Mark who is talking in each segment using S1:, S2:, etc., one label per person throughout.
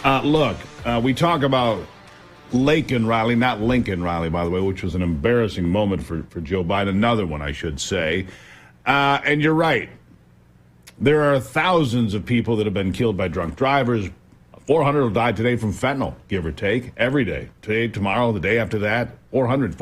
S1: Look, we talk about Laken Riley, not Lincoln Riley, by the way, which was an embarrassing moment for Joe Biden. Another one, I should say. And you're right. There are thousands of people that have been killed by drunk drivers. 400 will die today from fentanyl, give or take, every day. Today, tomorrow, the day after that, 400.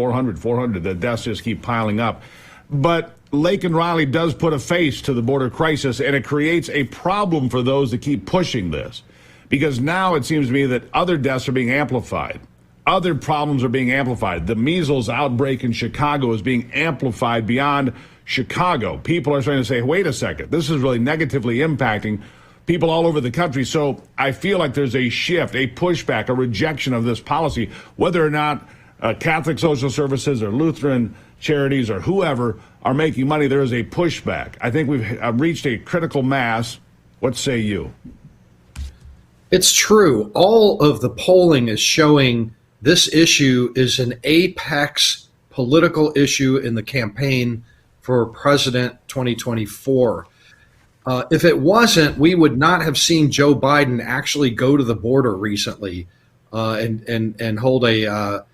S1: The deaths just keep piling up. But Laken Riley does put a face to the border crisis, and it creates a problem for those that keep pushing this. Because now it seems to me that other deaths are being amplified. Other problems are being amplified. The measles outbreak in Chicago is being amplified beyond Chicago. People are starting to say, wait a second, this is really negatively impacting people all over the country. So I feel like there's a shift, a pushback, a rejection of this policy, whether or not Catholic social services or Lutheran charities or whoever are making money. There is a pushback. I think we've reached a critical mass. What say you?
S2: It's true. All of the polling is showing this issue is an apex political issue in the campaign for President 2024. If it wasn't, we would not have seen Joe Biden actually go to the border recently and hold a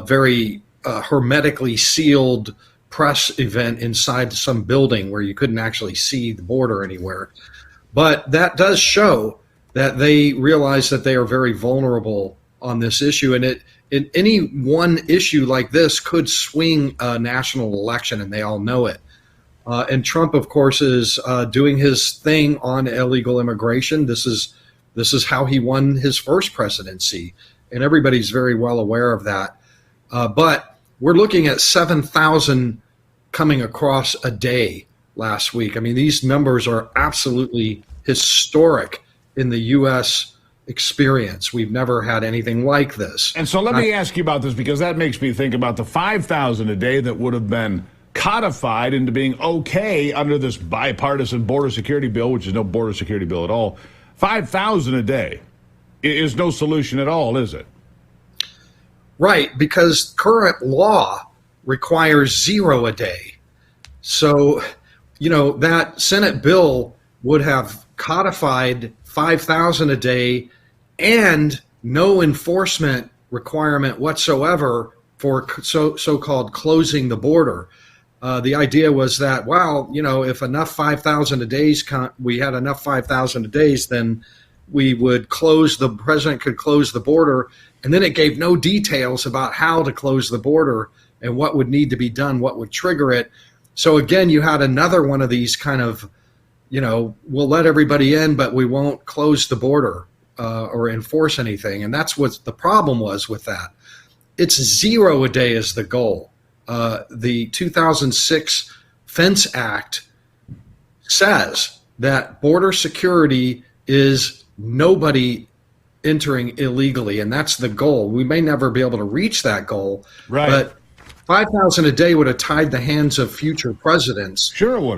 S2: very hermetically sealed press event inside some building where you couldn't actually see the border anywhere. But that does show that they realize that they are very vulnerable on this issue. And any one issue like this could swing a national election, and they all know it. And Trump, of course, is doing his thing on illegal immigration. This is how he won his first presidency, and everybody's very well aware of that. But we're looking at 7,000 coming across a day last week. I mean, these numbers are absolutely historic in the U.S. experience. We've never had anything like this.
S1: And so let me ask you about this, because that makes me think about the 5,000 a day that would have been codified into being okay under this bipartisan border security bill, which is no border security bill at all. 5,000 a day is no solution at all, is it?
S2: Right, because current law requires 0 a day. So, that Senate bill would have codified 5,000 a day and no enforcement requirement whatsoever for so-called closing the border. The idea was that, if enough 5,000 a days, we had enough 5,000 a days, then the president could close the border. And then it gave no details about how to close the border and what would need to be done, what would trigger it. So again, you had another one of these kind of, we'll let everybody in, but we won't close the border or enforce anything. And that's what the problem was with that. It's 0 a day is the goal. The 2006 Fence Act says that border security is nobody entering illegally, and that's the goal. We may never be able to reach that goal,
S1: right?
S2: But 5,000 a day would have tied the hands of future presidents.
S1: Sure it would have.